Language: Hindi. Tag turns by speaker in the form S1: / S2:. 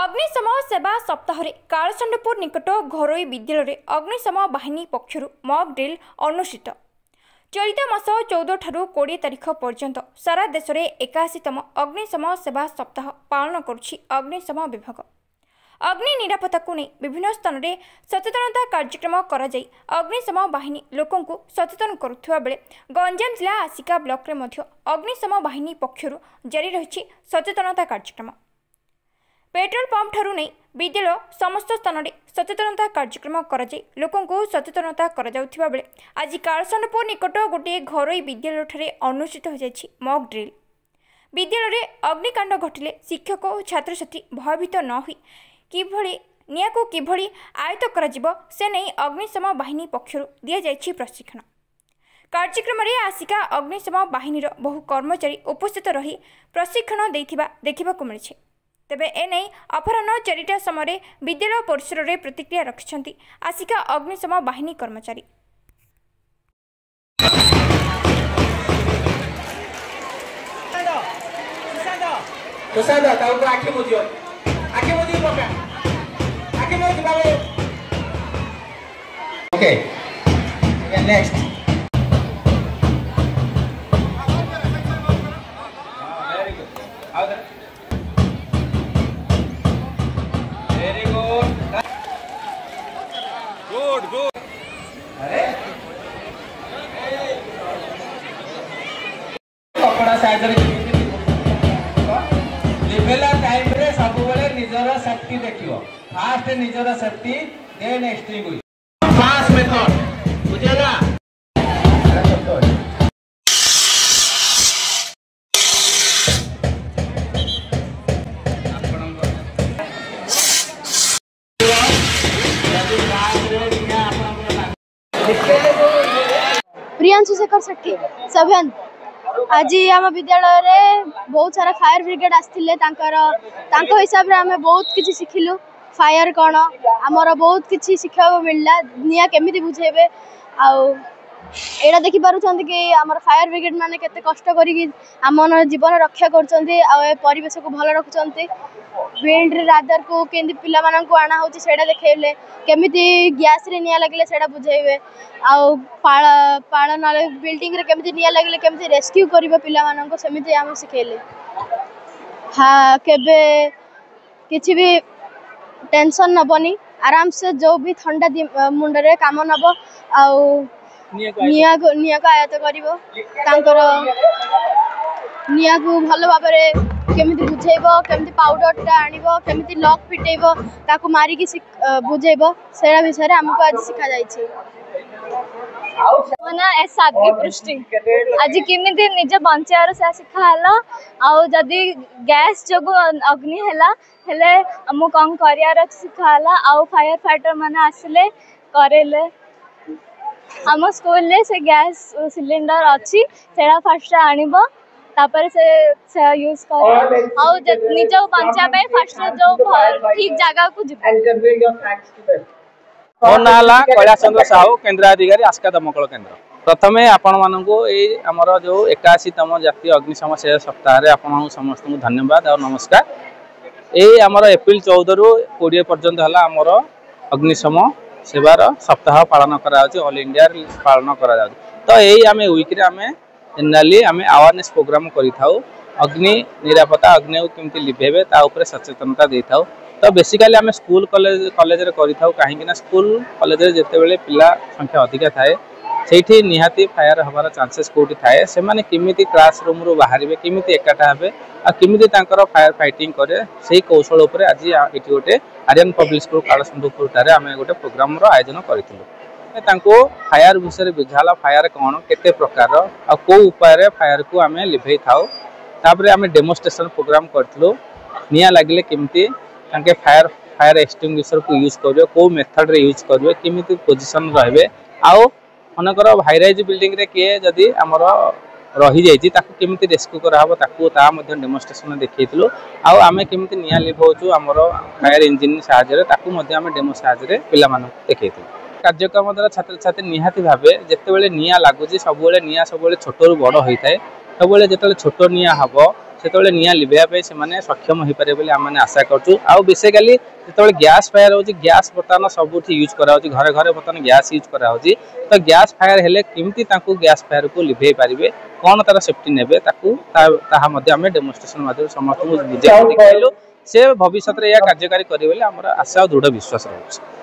S1: अग्निशम सेवा सप्ताह कालचंडपुर निकट घरोई विद्यालय अग्निशम बाहिनी पक्षर मॉक ड्रिल अनुष्ठित। चलित मास 14 ठारू 20 तारीख पर्यंत सारा देश में 81तम अग्निशम सेवा सप्ताह पालन करुछि अग्निशम विभाग। अग्नि निरापत्ता को नहीं विभिन्न स्थान में सचेतनता कार्यक्रम कराई अग्निशम बाहिनी लोकंकु सचेतन करुवा बेले गंजाम जिला आसिका ब्लॉक रे मध्य अग्निशम बाहिनी पक्षर जारी रही सचेतनता कार्यक्रम। पेट्रोल पंप ठारू नहीं विद्यालय समस्त स्थान में सचेतनता कार्यक्रम कराई लोकंकु सचेतनता करा बेले आज कालचंडपुर निकट गोटे घरोई विद्यालय ठारे अनुष्ठित हो जाइछि मॉक ड्रिल। विद्यालय अग्निकांड घटिले शिक्षक और छात्र छात्री भयभीत न होई किभଳି नियाको किभଳି आयत्त करा से नहीं अग्निशम बाहिनी पक्षर दि जाइछि प्रशिक्षण। कार्यक्रम में आसिका अग्निशम बाहिनी बहु कर्मचारी उपस्थित रही प्रशिक्षण देखा मिली। तेबे एने अपराह्न 4टा समय विद्यालय परिसर में प्रतिक्रिया रखिंट आसिका अग्निशम बाहिनी कर्मचारी।
S2: Okay. Yeah, next. Very good. Very good. Good. कपड़ा साइज लेवल टाइम रे सब बेले निजर शक्ति देखियो। फास्ट निजर शक्ति देन एक्सट्रीम फास्ट मेथड बुझेगा।
S3: प्रियांशु शेखर सेठी सभ्यन आज आम विद्यालय रे बहुत सारा फायर ब्रिगेड आसथिले तांको हिसाब रे हमें बहुत किछि सिखिलु। फायर कौन आमर बहुत किछि शिक्षा मिलला निया केमिति बुझेबे एटा देखि पारुछंती कि आमर फायर ब्रिगेड माने केते कष्ट करी आमन जीवन रक्षा करछंती आ परिवेश को भल रखुछंती। फील्ड रादर को केंदी पिला मानन को आना होची सेडा देखेले केमिति गैस रे निया लागले सेडा बुझेबे आ पाळ नाले बिल्डिंग रे केमिति निया लागले केमिति रेस्क्यू करिबे पिला मानन को सेमिति हम सिखेले। हां केबे किछि भी टेंशन नबनी आराम से जो भी ठंडा मुंड रे काम नब आ निया को आयत करिवो तांकर निया को भल भाबरे केमिति बुझेइबो केमिति पाउडर टा आनिबो केमिति लॉक फिटेइबो ताकू मारी की बुझेइबो सेरा विषय रे हमको आज सिखा जाइछि। मना ए सादगी पृष्टि आज केमिति निज बंचार से सिखा हला आ जदी गैस जगो अग्नि हला हेले हम कम करियार सिखा हला आ फायर फाइटर माने आसले करेले। हम स्कूल ले से गैस सिलेंडर अच्छी सेड़ा फर्स्ट आनिबो तापर से यूज कर आ निज बंचा पे फर्स्ट जो ठीक जगह को जिबो।
S4: मो नाला कैलाशचंद्र साहू केन्द्राधिकारी आस्का दमकल केन्द्र। प्रथमे आपण मानकु ए हमर जो 81तम जातीय अग्निशम सेवा सप्ताह रे आपण समस्त को धन्यवाद और नमस्कार। ए हमर एप्रिल 14 रु 20 पर्यंत हला हमर अग्निशम सेवार सप्ताह पालन करा ऑल इंडिया पालन करा। तो यही आम वीक रे आम जेनराली आम अवेयरनेस प्रोग्राम करिथाउ अग्नि निरापत्ता अग्नि केमती लिभेबे ता ऊपर सचेतनता देथाउ। तो बेसिकली आम स्कूल कॉलेज रे करिथाउ काहेकि ना स्कूल कॉलेज रे जेते बेले पिला संख्या अधिक थाए सेठी निहाती फायर हबार चांसेस कोठी थाए से माने किमिति क्लासरूम रो बाहरिबे किमिति एकाटा हेबे आ किमिति तांकर फायर फाइटिंग करे सेही कौशल ऊपर आज एठी गोटे आर्यन पब्लिक स्कूल कालचंडपुर ठारे आम गोटे प्रोग्राम रो आयोजन करिथिलु। तांको फायर विषय बुझाला फायर कौन केते प्रकार आ को उपाय फायर को आम लिभे थाउ तापरे आम डेमोन्स्ट्रेशन प्रोग्राम करथिलु निया लागले किमिति तांके फायर एक्सटिंग्विशर को यूज करियो को मेथड रे यूज करियो किमिति पोजीशन रहबे आउ मनकर हाईराइज बिल्डिंग रे के जदी हमर रही जाइछि ताकू केमिति रेस्क्यू करा हबो ताकू ता मध्ये डेमोन्स्ट्रेशन देखैथिलु आउ आमे केमिति निया लिभौछु हमर फायर इंजिन सहायता रे ताकू मध्ये आमे डेमो सहायता रे पिला मानु देखैथिलु। कार्यक्रम द्वारा छात्र छात्री निहाती भावे जेतेबेले निया लागुछि सबबेले निया सबबेले छोट रु बड़ होइथाय सबबेले जेतेबेले छोट निया हबो से निआ लिभेया से सक्षम हो पारे बोली आम आशा करूँ। आउ बेसिकाली जो गैस फायर हो गैस बर्तमान सब यूज करा घरे घरे बर्तमान गैस यूज करा तो गैस फायर हेले केमती गैस फायर को लिभे पारे कौन तार सेफ्टी ने डेमोन्स्ट्रेशन माध्यम समस्त बुझे से भविष्य में यह कार्यकारी करेंगे आम आशा और दृढ़ विश्वास रही।